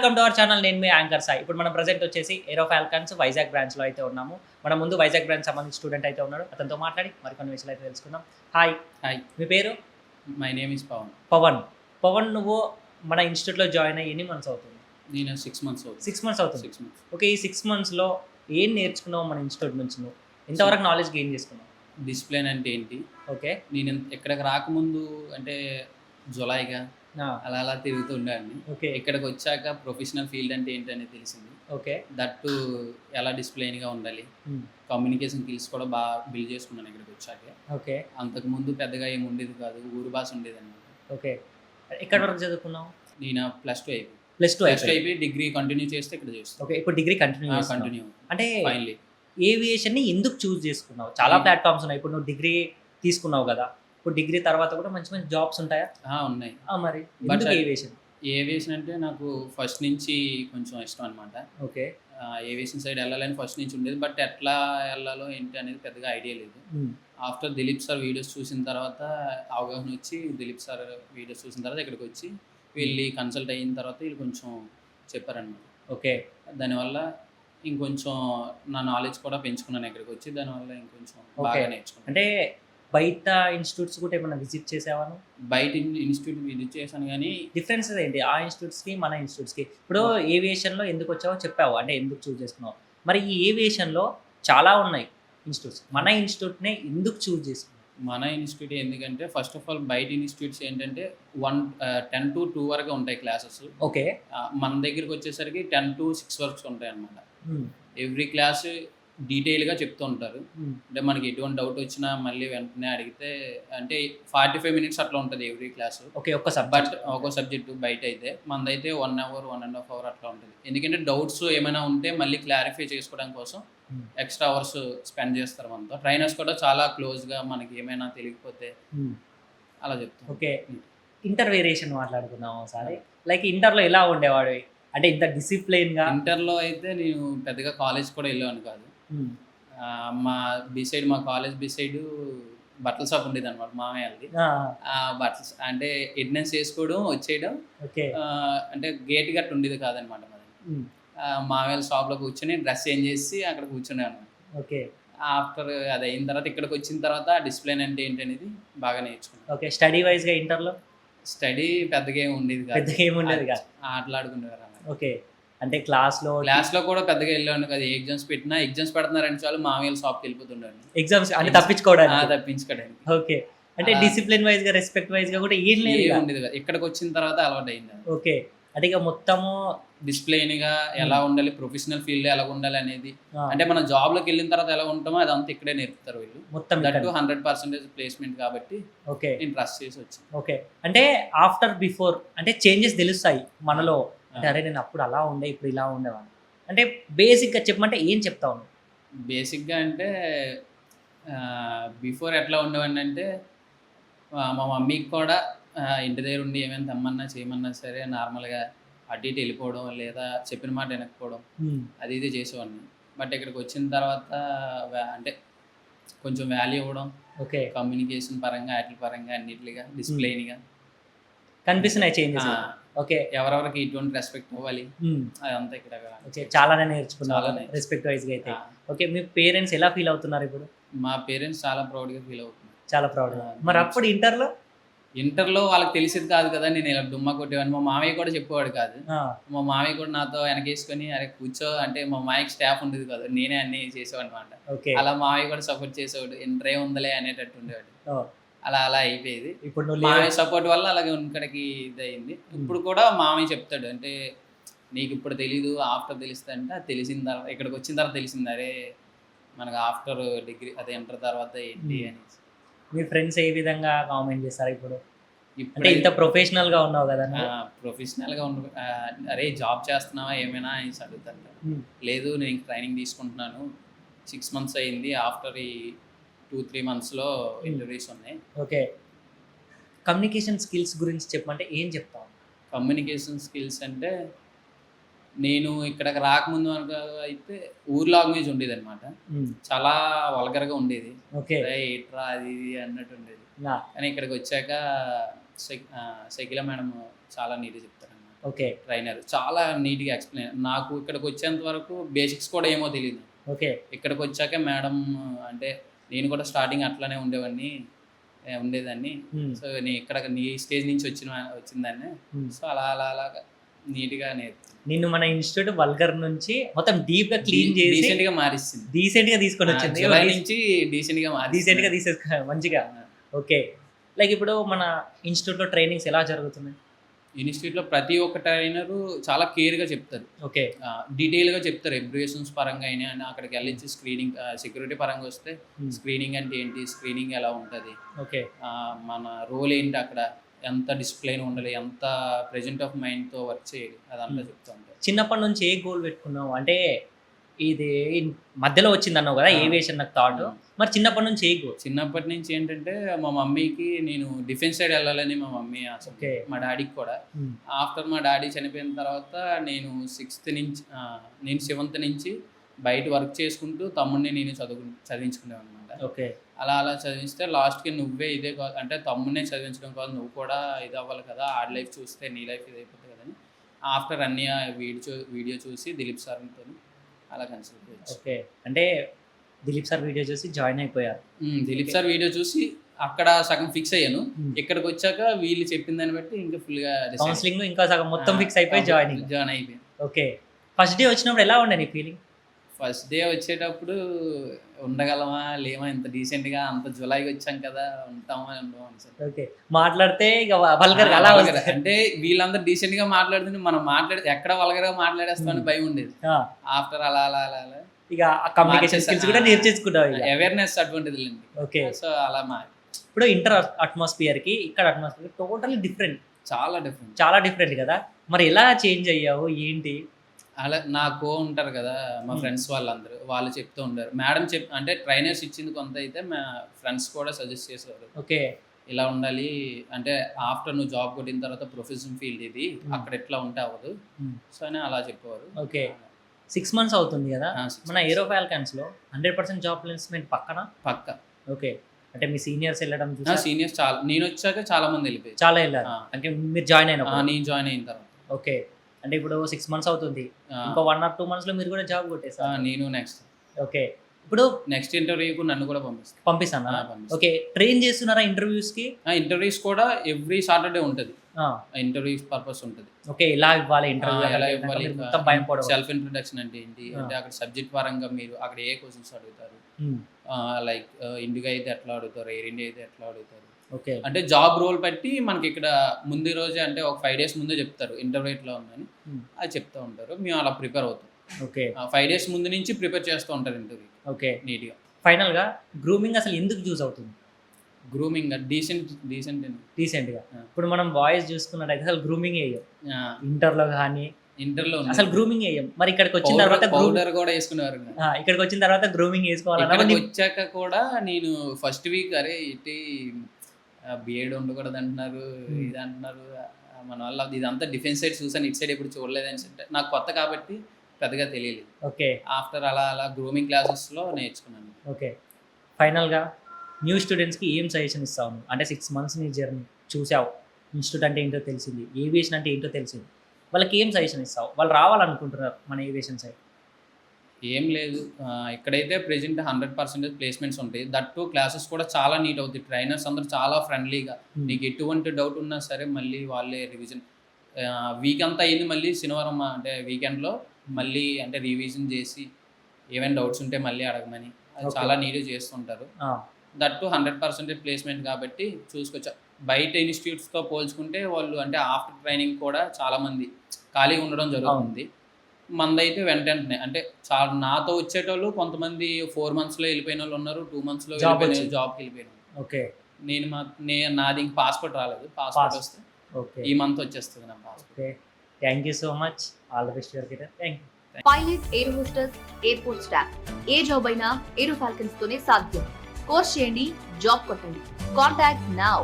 Welcome to our channel. నేను మీ anchor Sai. ఇప్పుడు మనం ప్రెజెంట్ వచ్చేసి ఏరో ఫాల్కన్స్ వైజాగ్ బ్రాంచ్లో అయితే ఉన్నాము. మన ముందు వైజాగ్ బ్రాంచ్ సంబంధించిన స్టూడెంట్ అయితే ఉన్నాడు. అతనితో మాట్లాడి మరికొన్ని విషయాలు అయితే తెలుసుకుందాం. హాయ్. హాయ్, మీ పేరు? My name is Pavan. Pavan, నువ్వు మన ఇన్స్టిట్యూట్లో జాయిన్ అయ్యి ఎన్ని మంత్స్ అవుతుంది? నేను 6 months అవుతుంది. 6 months అవుతుంది. 6 months. ఓకే, ఈ 6 monthsలో ఏం నేర్చుకున్నావు మన ఇన్స్టిట్యూట్ నుంచి? నువ్వు ఎంతవరకు నాలెడ్జ్ గెయిన్ చేసుకున్నావు? డిసిప్లిన్ అంటే ఏంటి, ఓకే. నేను ఇక్కడికి రాకముందు అంటే జులైగా అలా అలా తిరుగుతూ ఉండేవాడిని. ఓకే. ఇక్కడికి వచ్చాక ప్రొఫెషనల్ ఫీల్డ్ అంటే ఏంటి అనేది తెలిసింది. ఓకే. దట్టు ఎలా డిసిప్లైన్గా ఉండాలి, కమ్యూనికేషన్ స్కిల్స్ కూడా బాగా బిల్డ్ చేసుకున్నాను ఇక్కడికి వచ్చాక. ఓకే. అంతకుముందు పెద్దగా ఏమి ఉండేది కాదు, ఊరు భాష ఉండేది అనమాట. ఓకే. ఎక్కడి వరకు చదువుకున్నావు? నేను +2 అయిపోయి +2 అయిపోయి డిగ్రీ కంటిన్యూ చేస్తే ఇక్కడ చేస్తాను. ఓకే, ఇప్పుడు డిగ్రీ కంటిన్యూ అంటే ఫైనలీ ఏవియేషన్ని ఎందుకు చూస్ చేసుకున్నావు? చాలా ప్లాట్ఫామ్స్ ఉన్నాయి. ఇప్పుడు నువ్వు డిగ్రీ తీసుకున్నావు కదా, ఇప్పుడు డిగ్రీ తర్వాత కూడా మంచి మంచి జాబ్స్ ఉంటాయా? ఉన్నాయి. మరి ఎందుకు ఏవియేషన్? ఏవియేషన్ అంటే నాకు ఫస్ట్ నుంచి కొంచెం ఇష్టం అనమాట. ఓకే. ఏవియేషన్ సైడ్ వెళ్ళాలని ఫస్ట్ నుంచి ఉండేది, బట్ ఎట్లా వెళ్ళాలో ఏంటి అనేది పెద్దగా ఐడియా లేదు. ఆఫ్టర్ దిలీప్ సార్ వీడియోస్ చూసిన తర్వాత అవగాహన వచ్చి, దిలీప్ సార్ వీడియోస్ చూసిన తర్వాత ఇక్కడికి వచ్చి వెళ్ళి కన్సల్ట్ అయిన తర్వాత వీళ్ళు కొంచెం చెప్పారనమాట. ఓకే. దానివల్ల ఇంకొంచెం నా నాలెడ్జ్ కూడా పెంచుకున్నాను ఇక్కడికి వచ్చి. దానివల్ల ఇంకొంచెం బాగా నేర్చుకున్నాను. అంటే బయట ఇన్స్టిట్యూట్స్ కూడా ఏమైనా విజిట్ చేసావాను? బయట ఇన్స్టిట్యూట్ విజిట్ చేశాను, కానీ డిఫరెన్సెస్ ఏంటి ఆ ఇన్స్టిట్యూట్స్కి మన ఇన్స్టిట్యూట్స్కి? ఇప్పుడు ఏవియేషన్లో ఎందుకు వచ్చావో చెప్పావు, అంటే ఎందుకు చూస్ చేసుకున్నావు. మరి ఈ ఏవియేషన్లో చాలా ఉన్నాయి ఇన్స్టిట్యూట్స్, మన ఇన్స్టిట్యూట్నే ఎందుకు చూస్ చేసుకున్నావు? మన ఇన్స్టిట్యూట్ ఎందుకంటే ఫస్ట్ ఆఫ్ ఆల్ బయట ఇన్స్టిట్యూట్స్ ఏంటంటే 10 to 2 వరకు ఉంటాయి క్లాసెస్. ఓకే. మన దగ్గరికి వచ్చేసరికి 10 to 6 వరకు ఉంటాయి అన్నమాట. ఎవ్రీ క్లాస్ డీటెయిల్గా చెప్తూ ఉంటారు. అంటే మనకి ఎటువంటి డౌట్ వచ్చినా మళ్ళీ వెంటనే అడిగితే, అంటే 45 minutes అట్లా ఉంటుంది ఎవ్రీ క్లాస్. ఓకే. ఒక్క సబ్జెక్టు. బయట అయితే మనదైతే 1 hour 1.5 hour అట్లా ఉంటుంది. ఎందుకంటే డౌట్స్ ఏమైనా ఉంటే మళ్ళీ క్లారిఫై చేసుకోవడం కోసం ఎక్స్ట్రా అవర్స్ స్పెండ్ చేస్తారు మనతో. ట్రైనర్స్ కూడా చాలా క్లోజ్గా మనకి ఏమైనా తెలియకపోతే అలా చెప్తాం. ఓకే. ఇంటర్ వేరియేషన్ మాట్లాడుకుందాం ఒకసారి. లైక్ ఇంటర్లో ఎలా ఉండేవాడు, అంటే ఇంత డిసిప్లైన్గా? ఇంటర్లో అయితే నేను పెద్దగా కాలేజ్ కూడా వెళ్ళేవాను కాదు. మా కాలేజ్ బిసైడ్ బట్టల షాప్ ఉండేది అనమాట, మామయ్యది. బట్టలు అంటే అటెండెన్స్ చేసుకోవడం వచ్చేయడం. అంటే గేట్ గట్టు ఉండేది కాదనమాట మరి. మామయ్య షాప్లో కూర్చొని డ్రెస్ చేంజ్ చేసి అక్కడ కూర్చునేవాను. ఓకే. ఆఫ్టర్ అది అయిన తర్వాత ఇక్కడికి వచ్చిన తర్వాత డిసిప్లిన్ అంటే ఏంటి అనేది బాగా నేర్చుకున్నాను. ఓకే. స్టడీ వైజ్గా ఇంటర్లో స్టడీ పెద్దగా ఏమి ఉండేది కాదు, ఆటలాడుకునేవారు. ఓకే. అంటే క్లాస్లో కూడా పెద్దగా వెళ్ళాను కదా. ఎగ్జామ్స్ పెడుతున్నారని చాలు మామయ్య షాప్కి వెళ్ళిపోతుండేవాడిని. ఎగ్జామ్స్ అంటే తప్పించుకోవడానికి. ఓకే. అంటే డిసిప్లిన్ వైజ్గా, రెస్పెక్ట్ వైజ్గా కూడా ఏం ఉండేది కదా. ఇక్కడికి వచ్చిన తర్వాత అలవాటు అయింది. ఓకే. అంటే ఇక మొత్తము డిసిప్లైన్గా ఎలా ఉండాలి, ప్రొఫెషనల్ ఫీల్డ్ ఎలా ఉండాలి అనేది, అంటే మనం జాబ్లోకి వెళ్ళిన తర్వాత ఎలా ఉంటామో అదంతా ఇక్కడే నేర్పుతారు వీళ్ళు. మొత్తం 100% ప్లేస్మెంట్ కాబట్టి ఓకే నేను ట్రస్ట్ చేసి వచ్చాను. ఓకే. అంటే ఆఫ్టర్ బిఫోర్ అంటే చేంజెస్ తెలుస్తాయి మనలో. అంటే అరే నేను అప్పుడు అలా ఉండే, ఇప్పుడు ఇలా ఉండేవాడిని. అంటే బేసిక్గా చెప్పమంటే ఏం చెప్తావు? బేసిక్గా అంటే బిఫోర్ ఎట్లా ఉండేవాడిని అంటే, మా మమ్మీకి కూడా ఇంటి దగ్గర ఉండి ఏమైనా తెమ్మన్నా చేయమన్నా సరే నార్మల్గా అటు ఇటు వెళ్ళిపోవడం, లేదా చెప్పిన మాట వినకపోవడం, అది ఇది చేసేవాడిని. బట్ ఇక్కడికి వచ్చిన తర్వాత అంటే కొంచెం వాల్యూ ఇవ్వడం. ఓకే. కమ్యూనికేషన్ పరంగా, వాటి పరంగా, అన్నిటిగా డిసిప్లైన్గా కనిపిస్తున్నాయి చేంజెస్. ఓకే. ఎవరెవరికి ఇటువంటి రెస్పెక్ట్ ఇవ్వాలి అదంతా ఇక్కడ చాలానే నేర్చుకున్నాను రెస్పెక్ట్ వైజ్గా అయితే. ఓకే. మీ పేరెంట్స్ ఎలా ఫీల్ అవుతున్నారు ఇప్పుడు? మా పేరెంట్స్ చాలా ప్రౌడ్గా ఫీల్ అవుతున్నారు. చాలా ప్రౌడ్. మరి అప్పుడు ఇంటర్లో వాళ్ళకి తెలిసేది కాదు కదా, నేను ఇలా డుమ్మా కొట్టేవాడిని. మా మామయ్య కూడా చెప్పేవాడు కాదు. మా మామయ్య కూడా నాతో వెనకేసుకొని అరే కూర్చో అంటే, మా మామయ్యకి స్టాఫ్ ఉండేది కాదు, నేనే అన్ని చేసేవాడు అనమాట. అలా మామయ్య కూడా సపోర్ట్ చేసేవాడు. ఇంటర్ ఉందలే అనేటట్టు ఉండేవాడు. అలా అయిపోయేది. ఇప్పుడు మామయ్య సపోర్ట్ వల్ల అలాగే ఇక్కడికి ఇది అయింది. ఇప్పుడు కూడా మామయ్య చెప్తాడు, అంటే నీకు ఇప్పుడు తెలీదు, ఆఫ్టర్ తెలుస్తుంది అంటే, తెలిసిన తర్వాత ఇక్కడికి వచ్చిన తర్వాత తెలిసింది అరే మనకు ఆఫ్టర్ డిగ్రీ అదే ఇంటర్ తర్వాత ఏంటి అని. మీ ఫ్రెండ్స్ ఏ విధంగా కామెంట్ చేస్తారు ఇప్పుడు? అంటే ఇంత ప్రొఫెషనల్గా ఉన్నావు కదా. ప్రొఫెషనల్గా అరే జాబ్ చేస్తున్నావా ఏమైనా అని అడుగుతారు. లేదు నేను ట్రైనింగ్ తీసుకుంటున్నాను, 6 months అయింది, ఆఫ్టర్ ఈ 2-3 monthsలో ఇంటర్వ్యూస్ ఉన్నాయి. ఓకే. కమ్యూనికేషన్ స్కిల్స్ గురించి చెప్పమంటే ఏం చెప్తావు? కమ్యూనికేషన్ స్కిల్స్ అంటే నేను ఇక్కడికి రాకముందు అయితే ఊరు లాంగ్వేజ్ ఉండేది అనమాట. చాలా వల్గర్గా ఉండేది. ఏట్రా అది ఇది అన్నట్టు ఉండేది. కానీ ఇక్కడికి వచ్చాక షకీలా మేడం చాలా నీట్గా చెప్తారన్నమాట. ఓకే. ట్రైనర్. చాలా నీట్‌గా ఎక్స్‌ప్లెయిన్ నాకు ఇక్కడికి వచ్చేంత వరకు బేసిక్స్ కూడా ఏమో తెలీదు. ఓకే. ఇక్కడికి వచ్చాక మేడం అంటే నేను కూడా స్టార్టింగ్ అట్లానే ఉండేదాన్ని. హ్మ్. సో, నేను ఇక్కడ నీ స్టేజ్ నుంచి వచ్చిందాన్ని. హ్మ్. సో, అలాగా నీట్‌గా నిన్ను మన ఇన్‌స్టిట్యూట్ వల్గర్ నుంచి మొత్తం డీప్‌గా క్లీన్ చేసి డీసెంట్‌గా మారిచ్చింది. డీసెంట్‌గా తీసుకొనొచ్చింది. జులై నుంచి డీసెంట్‌గా మారిచ్చింది. డీసెంట్‌గా మంచిగా. ఓకే. లైక్ ఇప్పుడు మన ఇన్‌స్టిట్యూట్‌లో ట్రైనింగ్స్ ఎలా జరుగుతున్నాయి? ఇన్‌స్టిట్యూట్‌లో ప్రతి ఒక్క ట్రైనరు చాలా కేర్‌గా చెప్తారు. ఓకే. డీటెయిల్‌గా చెప్తారు. అబ్రివియేషన్స్ పరంగా అయినా అక్కడికి వెళ్ళించి స్క్రీనింగ్ సెక్యూరిటీ పరంగా వస్తే హ్మ్. స్క్రీనింగ్ అంటే ఏంటి? స్క్రీనింగ్ ఎలా ఉంటది? ఓకే. మన రోల్ ఏంటి అక్కడ? ఎంత డిసిప్లిన్ ఉండాలి? ఎంత ప్రెజెంట్ ఆఫ్ మైండ్‌తో వర్క్ చేయాలి? అదంతా చెప్తూ ఉంటారు. చిన్నప్పటి నుంచి ఏ గోల్ పెట్టుకున్నావు? అంటే ఇది మధ్యలో వచ్చిందన్నావు కదా! ఏవియేషన్ నాకు థాట్. మరి చిన్నప్పటి నుంచి ఏ గోల్? చిన్నప్పటి నుంచి ఏంటంటే మా మమ్మీకి నేను డిఫెన్స్ సైడ్ వెళ్ళాలని మా మమ్మీ ఆశ. ఓకే. మా డాడీకి కూడా. హ్మ్. ఆఫ్టర్ మా డాడీ చనిపోయిన తర్వాత నేను నేను 7th నుంచి బయట వర్క్ చేసుకుంటూ తమ్ముడిని నేను చదివించుకునేవాడినమాట. ఓకే. అలా చదివిస్తే లాస్ట్‌కి నువ్వే ఇదే అంటే తమ్ముడినే చదివించడం కాదు నువ్వు కూడా ఇది అవ్వాలి కదా! ఆడి లైఫ్ చూస్తే నీ లైఫ్ ఇదైపోతుంది కదని ఆఫ్టర్ అన్నయ్య వీడియో చూసి దిలీప్ సార్‌తోని అలా కన్సల్ట్ చేయొచ్చు. ఓకే. అంటే దిలీప్ సార్ వీడియో చూసి జాయిన్ అయిపోయారు. దిలీప్ సార్ వీడియో చూసి అక్కడ సగం ఫిక్స్ అయ్యాను. హ్మ్. ఇక్కడికి వచ్చాక వీళ్ళు చెప్పిన దాన్ని బట్టి ఇంకా ఫుల్‌గా కౌన్సిలింగ్ ఇంకా సగం మొత్తం ఫిక్స్ అయిపోయి జాయిన్ అయిపోయాను. ఓకే. ఫస్ట్ డే వచ్చినప్పుడు ఎలా ఉండే నీ ఫీలింగ్? ఫస్ట్ డే వచ్చేటప్పుడు ఉండగలమా? లేమా? ఇంత డీసెంట్‌గా అంత జులైగా వచ్చాం కదా! ఉంటామా? ఉండమా సార్. ఓకే. మాట్లాడితే ఇక వల్గర్‌గా అలా వల్గర్ వస్తది. అంటే వీళ్ళందరూ డీసెంట్‌గా మాట్లాడుతుంటే మనం ఎక్కడ వల్గర్‌గా మాట్లాడేస్తామని భయం ఉండేది. ఆ! ఆఫ్టర్ అలా ఇక ఆ కమ్యూనికేషన్ స్కిల్స్ కూడా నేర్చేసుకున్నావు ఇక. అవేర్‌నెస్ అటువంటిదిలెండి. ఓకే. సో, అలా ఇప్పుడు ఇంటర్ అట్మాస్ఫియర్‌కి ఇక్కడ అట్మాస్ఫియర్ టోటల్లీ డిఫరెంట్. చాలా డిఫరెంట్. చాలా డిఫరెంట్ కదా! మరి ఎలా చేంజ్ అయ్యావు? ఏంటి? అలా నా ఉంటారు కదా! మా ఫ్రెండ్స్ వాళ్ళందరూ. వాళ్ళు చెప్తూ ఉంటారు. మేడం అంటే ట్రైనర్స్ ఇచ్చింది కొంత అయితే మా ఫ్రెండ్స్ కూడా సజెస్ట్ చేసేవారు. ఓకే. ఇలా ఉండాలి అంటే ఆఫ్టర్ నువ్వు జాబ్ కొట్టిన తర్వాత ప్రొఫెషనల్ ఫీల్డ్ ఇది. అక్కడ ఎట్లా ఉంటే అవ్వదు. సో, అని అలా చెప్పేవారు. ఓకే. 6 మంత్స్ అవుతుంది కదా! 6 మన ఏరో ఫాల్కన్స్‌లో 100% జాబ్ ప్లేస్‌మెంట్ పక్కనా? పక్కా. ఓకే. అంటే మీ సీనియర్స్ వెళ్ళడం నా చూసారా? సీనియర్స్ నేనొచ్చాక చాలా మంది వెళ్ళిపోయారు. చాలా వెళ్ళారు. అంటే మీరు జాయిన్ అయినప్పుడు. నేను జాయిన్ అయిన తర్వాత. ఓకే. అంటే ఇప్పుడు 6 మంత్స్ అవుతుంది. ఆ, ఇంకో 1 ఆర్ 2 మంత్స్‌లో మీరు కూడా జాబ్ కొట్టేసారు. నేను నెక్స్ట్ ఇప్పుడు నెక్స్ట్ ఇంటర్వ్యూకి నన్ను కూడా పంపిస్తాను. పంపిస్తానా? ఓకే. ట్రైన్ చేస్తున్నారా ఇంటర్వ్యూస్‌కి? ఇంటర్వ్యూస్ కూడా ఎవ్రీ సాటర్డే ఉంటుంది. ఆ! ఇంటర్వ్యూస్ పర్పస్ ఉంటుంది. ఓకే. ఎలా ఇవ్వాలి ఇంటర్వ్యూ? ఎలా ఇవ్వాలి? మొత్తం భయం పడకూడదు. సెల్ఫ్ ఇంట్రొడక్షన్ అంటే ఏంటి? అంటే అక్కడ సబ్జెక్ట్ పరంగా మీరు అక్కడ ఏ క్వశ్చన్స్ అడుగుతారు? హ్మ్. లైక్ ఇండిగో అయితే ఎట్లా అడుగుతారు? ఎయిర్ ఇండియా అయితే ఎట్లా అడుగుతారు? ఓకే. అంటే జాబ్ రోల్ బట్టి మనకి ఇక్కడ ముందు రోజే అంటే ఒక 5 days ముందే చెప్తారు ఇంటర్వ్యూ ఎట్లా ఉందని. అది చెప్తూ ఉంటారు. మేము అలా ప్రిపేర్ అవుతాం. ఓకే. 5 days ముందు నుంచి ప్రిపేర్ చేస్తూ ఉంటారు ఇంటర్వ్యూ ఓకే. నీట్‌గా. ఫైనల్‌గా గ్రూమింగ్ అసలు ఎందుకు యూజ్ అవుతుంది? గ్రూమింగ్ డీసెంట్ రీసెంట్‌గా. ఆ. ఇప్పుడు మనం బాయ్స్ చూసుకున్నట్టయితే అసలు గ్రూమింగ్ ఎయ్యం. ఆ, ఇంటర్‌లో గాని ఇంటర్‌లో అసలు గ్రూమింగ్ ఎయ్యం. మరి ఇక్కడికి వచ్చిన తర్వాత పౌడర్ కూడా వేసుకునేవారు. ఇక్కడికి వచ్చిన తర్వాత గ్రూమింగ్ వేసుకోవాలన్నా ఇక్కడికి వచ్చాక కూడా నేను ఫస్ట్ వీక్ అరే ఇటు బిఎడ్ ఉండకూడదు అంటున్నారు, ఇది అంటున్నారు. మన వల్ల ఇదంతా డిఫెన్స్ సైడ్ చూసాను, ఇటు సైడ్ ఎప్పుడు చూడలేదని అంటే నాకు కొత్త కాబట్టి పెద్దగా తెలియలేదు. ఓకే. ఆఫ్టర్ అలా గ్రూమింగ్ క్లాసెస్లో నేర్చుకున్నాను. ఓకే. ఫైనల్‌గా న్యూ స్టూడెంట్స్‌కి ఏం సజెషన్ ఇస్తావు నువ్వు? అంటే 6 months నీ జర్నీ చూసావు. ఇన్స్టిట్యూట్ అంటే ఏంటో తెలిసింది. ఏవియేషన్ అంటే ఏంటో తెలిసింది. వాళ్ళకి ఏం సజెషన్ ఇస్తావు? వాళ్ళు రావాలనుకుంటున్నారు మన ఏవియేషన్ సైడ్. ఏం లేదు, ఇక్కడైతే ప్రెజెంట్ 100% ప్లేస్మెంట్స్ ఉంటాయి. దట్ టు క్లాసెస్ కూడా చాలా నీట్ అవుతాయి. ట్రైనర్స్ అందరూ చాలా ఫ్రెండ్లీగా నీకు ఎటువంటి డౌట్ ఉన్నా సరే మళ్ళీ వాళ్ళే రివిజన్ వీక్ అంతా అయింది. మళ్ళీ శనివారం అంటే వీకెండ్లో మళ్ళీ అంటే రివిజన్ చేసి ఏమైనా డౌట్స్ ఉంటే మళ్ళీ అడగమని అది చాలా నీట్గా చేస్తుంటారు. దట్ టు 100% ప్లేస్మెంట్ కాబట్టి చూసుకోవచ్చు. బయట ఇన్స్టిట్యూట్స్తో పోల్చుకుంటే వాళ్ళు అంటే ఆఫ్టర్ ట్రైనింగ్ కూడా చాలామంది ఖాళీగా ఉండడం జరుగుతుంది. మందైతే వెంటనే అంటే చాలా నాతో వచ్చేటోళ్ళు కొంతమంది 4 monthsలో వెళ్ళిపోయిన వాళ్ళు ఉన్నారు, 2 monthsలో జాబ్కి వెళ్ళిపోయిన. ఓకే. నాది ఇంక పాస్పోర్ట్ రాలేదు. పాస్పోర్ట్ వస్తే ఈ మంత్ వచ్చేస్తుంది నా passport. Okay. Thank you so much. All the best your career. Thank you. Pilot, air hostess, airport staff A job అయినా ఏరో ఫాల్కన్స్ తోనే సాధ్యం. కోర్స్ చేయండి, జాబ్ కొట్టండి. Contact now.